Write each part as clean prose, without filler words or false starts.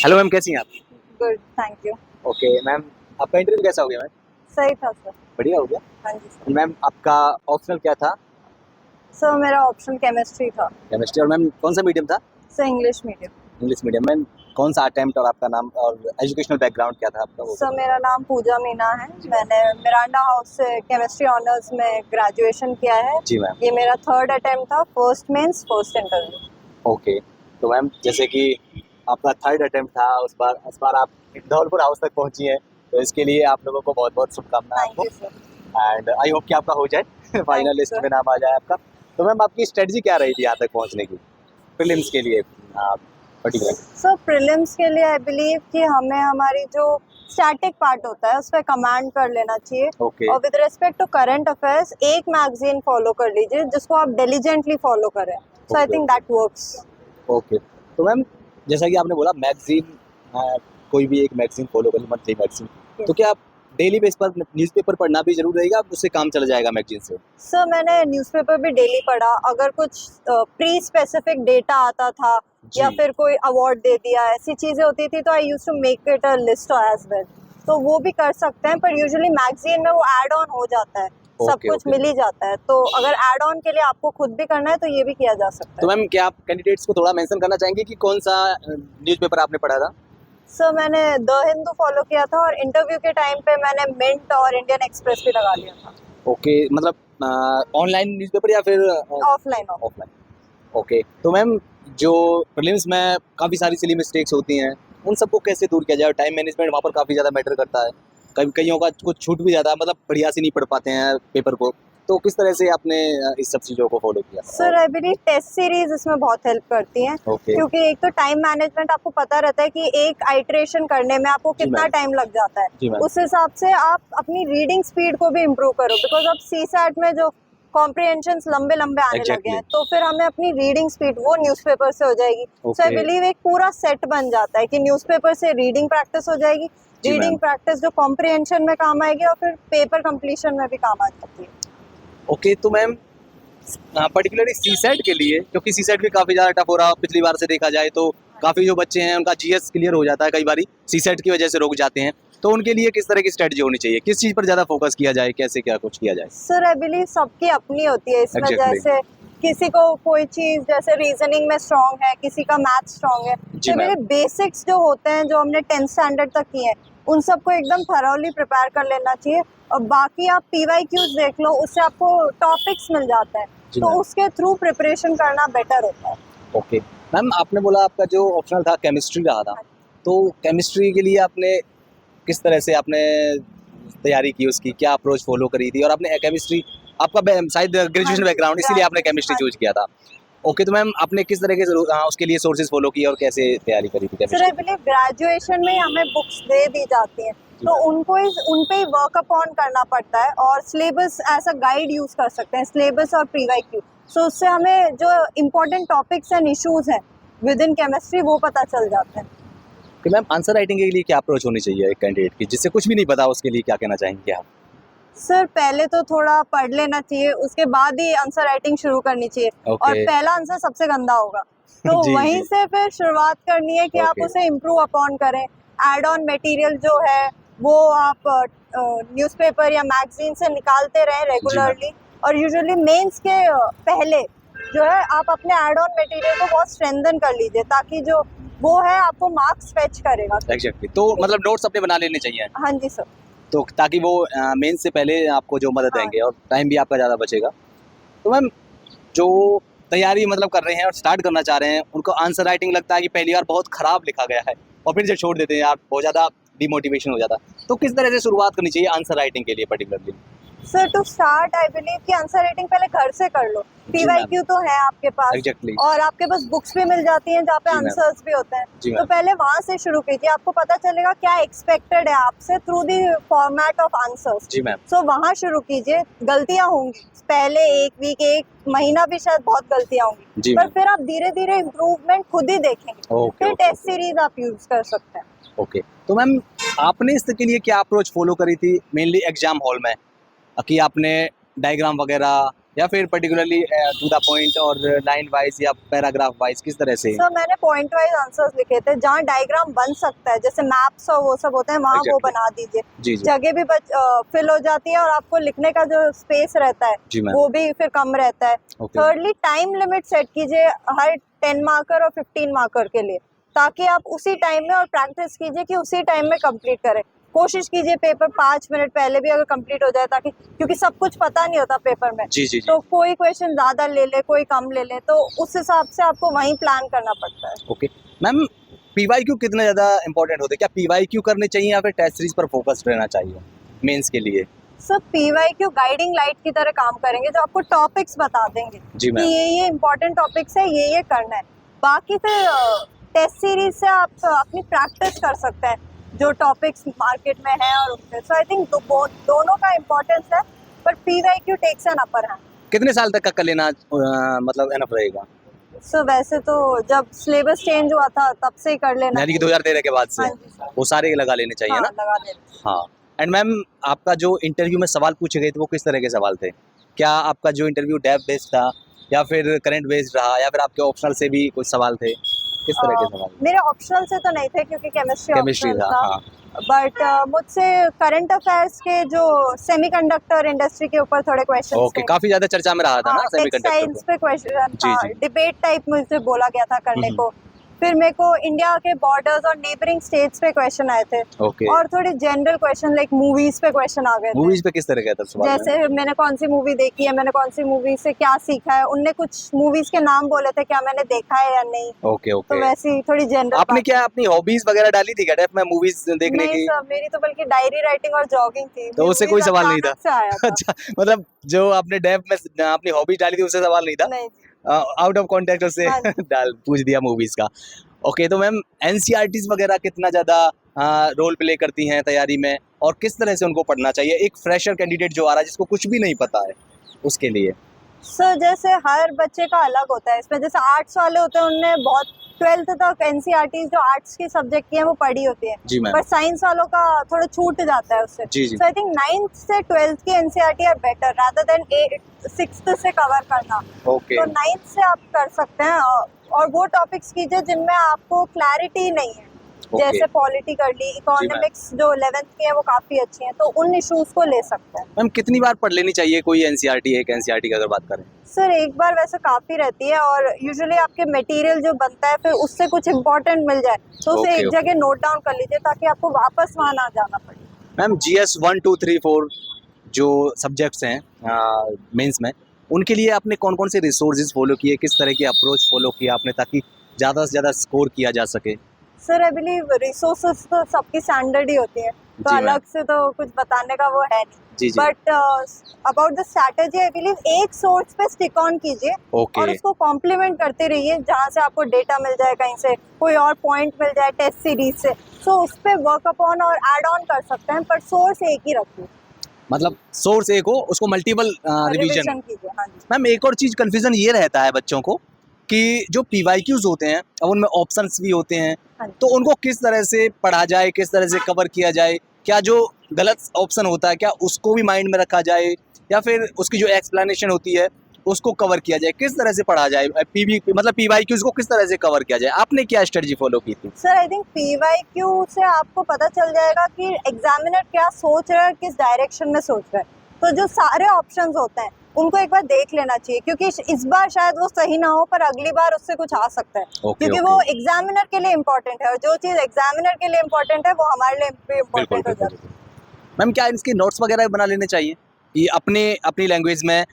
Hello ma'am, कैसी हैं आप? Good, thank you. Okay ma'am, आपका इंटरव्यू कैसा हो गया मैम? सही था सर। बढ़िया हो गया। हाँ जी सर। मैम आपका ऑप्शनल क्या था? सर मेरा ऑप्शन केमिस्ट्री था। केमिस्ट्री। और मैम कौन सा मीडियम था? Sir English medium. English medium. Ma'am कौन सा अटेम्प्ट और आपका नाम और एजुकेशनल बैकग्राउंड क्या था आपका? वो सर मेरा नाम पूजा मीना है। मैंने मिरांडा हाउस से केमिस्ट्री ऑनर्स में ग्रेजुएशन किया है। जी मैम। ये मेरा थर्ड अटेम्प्ट था, first mains first interview. Okay, तो मैम जैसे कि आपका थर्ड अटेम्प्ट था, उस बार आप धौलपुर हाउस तक पहुंची हैं, तो इसके लिए आप लोगों को बहुत बहुत शुभकामनाएं थैंक आपको। You sir. And I hope कि आपका हो जाए फाइनल लिस्ट sir. में नाम आ जाए आपका। तो मैम आपकी स्ट्रेटजी क्या रही थी यहाँ तक पहुँचने की, प्रीलिम्स के लिए पर्टिकुलर? सर प्रीलिम्स के लिए आई बिलीव कि हमें हमारी जो स्टैटिक पार्ट होता है उस पर कमांड कर लेना चाहिए। ओके। और with respect to current affairs एक मैगजीन फॉलो कर लीजिए जिसको आप डिलीजेंटली फॉलो करें। So I Okay. Think that works. Okay, तो मैम जैसा कि आपने बोला मैगजीन, कोई भी एक मैगजीन फॉलो करें, मंथली मैगजीन, तो क्या आप डेली बेस पर न्यूज़पेपर पढ़ना भी जरूर रहेगा, उससे काम चल जाएगा मैगजीन से? सर मैंने न्यूज़पेपर भी डेली पढ़ा। अगर कुछ प्री स्पेसिफिक डेटा आता था या जी। फिर कोई अवार्ड दे दिया, ऐसी चीज़ें होती थी तो I used to make it a list as well. तो वो भी कर सकते हैं, पर यूजुअली मैगजीन में वो ऐड ऑन हो जाता है। सब Okay, कुछ okay. मिल ही जाता है, तो अगर ऐड ऑन के लिए आपको खुद भी करना है तो ये भी किया जा सकता तो है। मैम क्या आप कैंडिडेट्स को थोड़ा मेंशन करना चाहेंगे कि कौन सा न्यूज़पेपर आपने पढ़ा था? सर मैंने द हिंदू फॉलो किया था और इंटरव्यू के टाइम पे मैंने मिंट और इंडियन एक्सप्रेस भी लगा लिया था। ओके, मतलब ऑनलाइन न्यूज़पेपर या फिर ऑफलाइन। ऑफलाइन? ओके, तो मैम जो प्रीलिम्स में काफ़ी सारी सिली मिस्टेक्स होती हैं, उन सबको कैसे दूर किया जाए? टाइम मैनेजमेंट वहाँ पर काफ़ी ज़्यादा मैटर करता है। कईयों का कुछ छूट भी जाता है, मतलब बढ़िया से नहीं पढ़ पाते हैं पेपर को। तो किस तरह से आपने इस सब चीज़ों को फॉलो किया? Sir I believe test series इसमें बहुत हेल्प करती हैं। ओके। क्योंकि एक तो टाइम मैनेजमेंट आपको पता रहता है कि एक आइट्रेशन करने में आपको जी कितना मैम। टाइम लग जाता जी है। मैम। उस हिसाब से आप अपनी रीडिंग स्पीड को भी इम्प्रूव करो, बिकॉज अब सीसैट में जो कॉम्प्रिहेंशंस लंबे लंबे आने लगे हैं, Exactly. तो फिर हमें अपनी रीडिंग स्पीड वो न्यूज़पेपर से हो जाएगी। सो आई Okay. बिलीव एक पूरा सेट बन जाता है कि न्यूज़पेपर से रीडिंग प्रैक्टिस हो जाएगी, जी रीडिंग मैम। प्रैक्टिस जो कॉम्प्रिहेंशन में काम आएगी और फिर पेपर कंप्लीशन में भी काम आ जाती है। ओके, तो मैम पर्टिकुलरली सीसेट के लिए, क्योंकि सीसेट भी काफ़ी ज़्यादा टफ हो रहा, पिछली बार से देखा जाए तो काफ़ी जो बच्चे हैं उनका जीएस क्लियर हो जाता है, कई बारी सीसेट की वजह से रुक जाते हैं, तो उनके लिए किस तरह की स्ट्रेटजी होनी चाहिए? किस चीज़ पर ज़्यादा फोकस किया जाए, कैसे क्या कुछ किया जाए? सर आई बिलीव सबकी अपनी होती है इसमें। Exactly. जैसे किसी को कोई चीज जैसे रीजनिंग में स्ट्रांग है, किसी का मैथ स्ट्रांग है। जी तो मैम। मेरे बेसिक्स जो होते हैं जो हमने 10th स्टैंडर्ड तक किए हैं, उन सबको एकदम थरोली प्रिपेयर कर लेना चाहिए। और बाकी आप पीवाईक्यूज देख लो, उससे आपको टॉपिक्स मिल जाते हैं, जी तो मैम। उसके थ्रू प्रिपरेशन करना बेटर होता है। ओके मैम, आपने बोला आपका जो ऑप्शनल था केमिस्ट्री रहा था, तो केमिस्ट्री के लिए आपने किस तरह से आपने तैयारी की, उसकी क्या अप्रोच फॉलो करी थी, और आपने केमिस्ट्री आपका शायद ग्रेजुएशन बैकग्राउंड, इसीलिए आपने केमिस्ट्री चूज किया था। ओके, तो मैम आपने किस तरीके से उसके लिए सोर्सेज फॉलो किए और कैसे तैयारी करी थी sir I chemistry? Believe graduation में हमें बुक्स दे दी जाती हैं, तो उन पे ही वर्क अपॉन करना पड़ता है। और सिलेबस ऐसा गाइड यूज कर सकते हैं, सिलेबस और प्रीवाईक्यू। सो उससे हमें जो इम्पोर्टेंट टॉपिक्स एंड इश्यूज हैं विद इन केमिस्ट्री वो पता चल जाते हैं। कि मैम आंसर राइटिंग के लिए क्या अप्रोच होनी चाहिए एक कैंडिडेट की, जिससे कुछ भी नहीं पता उसके लिए क्या कहना चाहेंगे आप? सर पहले तो थोड़ा पढ़ लेना चाहिए, उसके बाद ही आंसर राइटिंग शुरू करनी चाहिए। Okay. और पहला आंसर सबसे गंदा होगा, तो जी, वहीं जी। से फिर शुरुआत करनी है कि आप Okay. उसे इम्प्रूव अपॉन करें। एड ऑन मटेरियल जो है वो आप न्यूज़पेपर या मैगजीन से निकालते रहें रेगुलरली। और यूजुअली मेंस के पहले जो है आप अपने एड ऑन मटेरियल को बहुत स्ट्रेंथन कर लीजिए, ताकि जो वो है आपको मार्क्स फेच करेगा। एग्जैक्टली, तो मतलब नोट्स अपने बना लेने चाहिए, हाँ जी सर। तो ताकि वो मेंस से पहले आपको जो मदद हाँ। देंगे और टाइम भी आपका ज़्यादा बचेगा। तो मैम जो तैयारी मतलब कर रहे हैं और स्टार्ट करना चाह रहे हैं, उनको आंसर राइटिंग लगता है कि पहली बार बहुत ख़राब लिखा गया है और फिर जब छोड़ देते हैं यार बहुत ज़्यादा डिमोटिवेशन हो जाता है, तो किस तरह से शुरुआत करनी चाहिए आंसर राइटिंग के लिए particularly? Sir to start I believe कि आंसर राइटिंग पहले घर से कर लो। पीवाईक्यू तो है आपके पास। Exactly. और आपके पास बुक्स भी मिल जाती हैं जहाँ पे जी मैम। आंसर्स भी होते हैं। जी तो मैम। पहले वहां से शुरू कीजिए, आपको पता चलेगा क्या एक्सपेक्टेड है आपसे through the format of answers. जी मैम। सो वहां शुरू कीजिए। गलतियां होंगी, पहले एक वीक एक महीना भी शायद बहुत गलतियां जी होंगी, पर मैम। फिर आप धीरे धीरे इम्प्रूवमेंट खुद ही देखेंगे। ओके, फिर ओके, टेस्ट ओके। सीरीज आप यूज कर सकते हैं। ओके, तो मैम आपने इसके लिए क्या अप्रोच फॉलो करी थी मेनली एग्जाम हॉल में, कि आपने डायग्राम वगैरह या फिर पर्टिकुलरली टू द पॉइंट और लाइन वाइज या पैराग्राफ वाइज, किस तरह से? सर मैंने पॉइंट वाइज आंसर्स लिखे थे, जहाँ डायग्राम बन सकता है जैसे मैप्स और वो सब होते हैं वहाँ वो Exactly. बना दीजिए। जी जी जगह भी फिल हो जाती है और आपको लिखने का जो स्पेस रहता है जी मैम। वो भी फिर कम रहता है। Okay thirdly time limit set कीजिए हर 10 मार्कर और 15 मार्कर के लिए, ताकि आप उसी टाइम में और प्रैक्टिस कीजिए कि उसी टाइम में कंप्लीट करें। कोशिश कीजिए पेपर 5 मिनट पहले भी अगर कंप्लीट हो जाए, ताकि क्योंकि सब कुछ पता नहीं होता पेपर में, जी जी जी। तो कोई क्वेश्चन ज्यादा ले ले कोई कम ले ले, तो उस हिसाब से आपको वहीं प्लान करना पड़ता है। ओके मैम, पीवाईक्यू कितना ज़्यादा इंपॉर्टेंट होते हैं? क्या पीवाईक्यू करने चाहिए या फिर टेस्ट सीरीज पर फोकस रहना चाहिए मेंस के लिए? सर पीवाईक्यू गाइडिंग लाइट की तरह काम करेंगे, जो आपको टॉपिक्स बता देंगे जी कि मैम। ये इंपॉर्टेंट टॉपिक्स है, ये करना है। बाकी फिर टेस्ट सीरीज से आप अपनी प्रैक्टिस कर सकते हैं जो टॉपिक्स मार्केट में है और उनसे। सो आई थिंक दोनों का इम्पोर्टेंस है, पर PYQ takes an upper hand. कितने साल तक का लेना मतलब एनफ रहेगा? सो वैसे तो जब सिलेबस चेंज हुआ था तब से ही कर लेना यानी कि चाहिए। 2013 के बाद से हाँ जी सर। वो सारे लगा लेने चाहिए हाँ, ना? लगा देना। हाँ। एंड मैम, आपका जो इंटरव्यू में सवाल पूछे गए थे वो किस तरह के सवाल थे? क्या आपका जो इंटरव्यू डेप्थ बेस्ड था या फिर करंट बेस्ड रहा या फिर आपके ऑप्शनल से भी कुछ सवाल थे? किस तरह के सवाल? मेरे ऑप्शनल से तो नहीं थे क्योंकि केमिस्ट्री केमिस्ट्री ऑप्शनल था, था, हाँ। बट मुझसे करंट अफेयर्स के जो सेमीकंडक्टर इंडस्ट्री के ऊपर थोड़े क्वेश्चन ओके, काफी ज्यादा चर्चा में रहा था ना सेमीकंडक्टर टेक्सटाइल्स पे क्वेश्चन जी, था, जी। डिबेट टाइप मुझसे बोला गया था करने को। फिर मेरे को इंडिया के बॉर्डर्स और नेबरिंग स्टेट्स पे क्वेश्चन आए थे, ओके। और थोड़े जनरल क्वेश्चन लाइक मूवीज पे क्वेश्चन आ गए थे। मूवीज पे किस तरह का था सवाल? मैम? जैसे मैंने कौन सी मूवी देखी है, मैंने कौन सी मूवी से क्या सीखा है, उनने कुछ मूवीज के नाम बोले थे, क्या मैंने देखा है या नहीं। ओके तो ओके। वैसी थोड़ी जनरल आपने क्या अपनी हॉबीज वगैरह डाली थी क्या डेफ में मूवीज देखने नहीं की? सर, मेरी तो बल्कि डायरी राइटिंग और जॉगिंग थी। तो उससे कोई Movies सवाल नहीं था? अचानक से आया था। अच्छा, मतलब जो आपने डेफ में अपनी हॉबीज डाली थी उससे सवाल नहीं था? नहीं। आउट ऑफ कॉन्टेक्स्ट उससे हाँ जी। डाल पूछ दिया मूवीज का। ओके, तो मैम एनसीईआरटीज वगैरह कितना ज़्यादा रोल प्ले करती हैं तैयारी में और किस तरह से उनको पढ़ना चाहिए एक फ्रेशर कैंडिडेट जो आ रहा है जिसको कुछ भी नहीं पता है उसके लिए? सर जैसे हर बच्चे का अलग होता है इसमें, जैसे आर्ट्स वाले होते हैं उनने बहुत 12th तक एनसीईआरटी जो आर्ट्स की सब्जेक्ट की है वो पढ़ी होती है, जी मैम। पर साइंस वालों का थोड़ा छूट जाता है उससे। जी, जी। सो आई थिंक 9th से 12th की NCERT are better rather than 6th से कवर करना। ओके। तो 9th से आप कर सकते हैं, और वो टॉपिक्स कीजिए जिनमें आपको क्लैरिटी नहीं है, जैसे पॉलिटी कर ली, इकोनॉमिक्स जो 11th की है वो काफी अच्छी है, तो उन इश्यूज को ले सकते हैं। मैम कितनी बार पढ़ लेनी चाहिए कोई एनसीईआरटी? एक एनसीईआरटी की अगर बात करें सर एक बार वैसे काफी रहती है, और यूजुअली आपके मटेरियल जो बनता है फिर उससे कुछ इम्पोर्टेंट मिल जाए तो उसे Okay, एक okay. जगह नोट डाउन कर लीजिए ताकि आपको वापस वहां ना जाना पड़े। मैम जीएस 1 2 3 4 जो सब्जेक्ट्स हैं मेंस में, उनके लिए आपने कौन कौन से रिसोर्सेज फॉलो किए, किस तरह की अप्रोच फॉलो किया आपने ताकि ज़्यादा से ज़्यादा स्कोर किया जा सके? सर आई बिलीव रिसोर्सेज तो सबकी स्टैंडर्ड ही होती है, तो जी, मैम। अलग से तो कुछ बताने का वो है नहीं। जी जी। But about the strategy I believe एक सोर्स पे स्टिक ऑन कीजिए ओके। और उसको कॉम्प्लीमेंट करते रहिए, जहाँ से आपको डेटा मिल जाए, कहीं से कोई और पॉइंट मिल जाए टेस्ट सीरीज से, सो उस पे वर्क अपॉन और ऐड ऑन कर सकते हैं, पर सोर्स एक ही रखिए। मतलब सोर्स एक हो, उसको मल्टीपल रिवीजन। रिवीजन कीजिए। हाँ जी। मैम एक और चीज़ कन्फ्यूजन ये रहता है बच्चों को कि जो पीवाईक्यूज होते हैं अब उनमें ऑप्शंस भी होते हैं, हाँ जी। तो उनको किस तरह से पढ़ा जाए, किस तरह से कवर किया जाए? क्या जो गलत ऑप्शन होता है क्या उसको भी माइंड में रखा जाए या फिर उसकी जो एक्सप्लेनेशन होती है उसको कवर किया जाए? किस तरह से पढ़ा जाए? मतलब पीवाईक्यूज को किस तरह से कवर किया जाए? आपने क्या स्ट्रेटजी फॉलो की थी? सर आई थिंक पीवाईक्यू से आपको पता चल जाएगा कि एग्जामिनर क्या सोच रहा है, किस डायरेक्शन में सोच रहा है, तो जो सारे ऑप्शंस होते हैं उनको एक बार देख लेना चाहिए, क्योंकि इस बार शायद वो सही ना हो पर अगली बार उससे कुछ आ सकता है। क्योंकि वो एग्जामिनर के लिए इम्पोर्टेंट है, और जो चीज़ एग्जामिनर के लिए इम्पोर्टेंट है वो हमारे लिए भी इम्पोर्टेंट हो जाती है। मैम क्या इसके नोट्स वगैरह बना लेने चाहिए कि अपनी लैंग्वेज में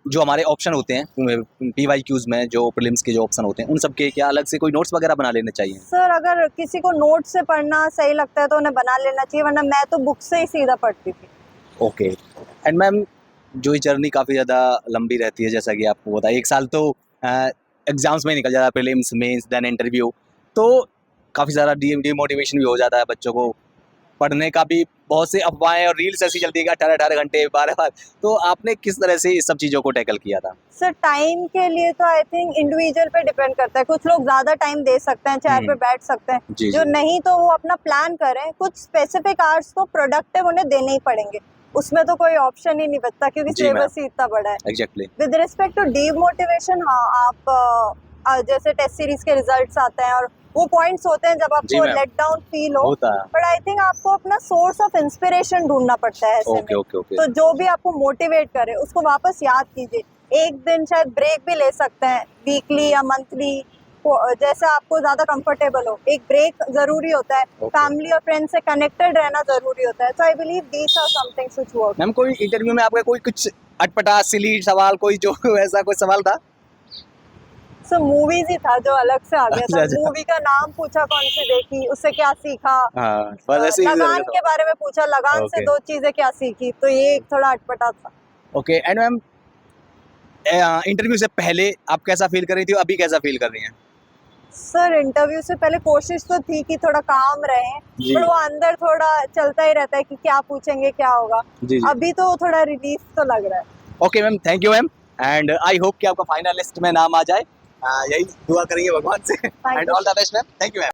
जो हमारे ऑप्शन होते हैं पीवाईक्यूज में, जो प्रीलिम्स के जो ऑप्शन होते हैं उन सब के क्या अलग से कोई नोट्स वगैरह बना लेने चाहिए? सर अगर किसी को नोट से पढ़ना सही लगता है तो उन्हें बना लेना चाहिए, वरना मैं तो बुक से ही सीधा पढ़ती थी। ओके। एंड मैम जो ये जर्नी काफ़ी ज़्यादा लंबी रहती है, जैसा कि आपको पता है 1 साल तो एग्जाम्स में निकल जाता है, प्रीलिम्स मेंस देन इंटरव्यू, तो काफ़ी ज़्यादा डिमोटिवेशन भी हो जाता है बच्चों को। पढ़ने का भी बहुत से अफवाहें और रील्स ऐसी चलती है कि 18-18 घंटे 12 बार, तो आपने किस तरह से इस सब चीज़ों को टैकल किया था? सर टाइम के लिए तो आई थिंक इंडिविजुअल पे डिपेंड करता है, कुछ लोग ज़्यादा टाइम दे सकते हैं, चेयर पे बैठ सकते हैं, जी, जो जी। नहीं तो वो अपना प्लान करें, कुछ स्पेसिफिक आवर्स तो प्रोडक्टिव उन्हें देने ही पड़ेंगे, उसमें तो कोई ऑप्शन ही नहीं बचता क्योंकि जी, मैम। सिलेबस ही इतना बड़ा है। Exactly. With respect to demotivation, हाँ आप जैसे टेस्ट सीरीज के रिजल्ट्स आते हैं और वो पॉइंट्स होते हैं जब जी, आपको मैम। लेट डाउन फील हो, होता है। बट आई थिंक आपको अपना सोर्स ऑफ इंस्पिरेशन ढूंढना पड़ता है ऐसे ओके में। Okay okay. तो जो भी आपको मोटिवेट करे उसको वापस याद कीजिए। एक दिन शायद ब्रेक भी ले सकते हैं, वीकली या मंथली, जैसे आपको ज्यादा कंफर्टेबल हो। एक ब्रेक जरूरी होता है, Okay. फैमिली और फ्रेंड से कनेक्टेड रहना जरूरी होता है। So I believe these are somethings which work. Ma'am कोई इंटरव्यू में आपका कोई कुछ अटपटा सिली सवाल कोई जो ऐसा कोई सवाल था? सो मूवीज ही था जो अलग से आ गया था। अच्छा। मूवी का नाम पूछा, कौन सी देखी, उससे क्या सीखा। हाँ, बस ऐसे ही लगान के बारे में पूछा, लगान से Okay. 2 चीजें क्या सीखी, तो ये एक थोड़ा अटपटा था। ओके एंड मैम इंटरव्यू से पहले आप कैसा फील कर रही थी और अभी कैसा फील कर रही हैं? सर इंटरव्यू से पहले कोशिश तो थी कि थोड़ा काम रहे, जी। पर वो अंदर थोड़ा चलता ही रहता है कि क्या पूछेंगे क्या होगा। जी जी। अभी तो थोड़ा रिलीफ तो लग रहा है। Okay ma'am, thank you ma'am and I hope कि आपका फाइनल लिस्ट में नाम आ जाए। यही दुआ करेंगे भगवान से and you. All the best ma'am. Thank you ma'am.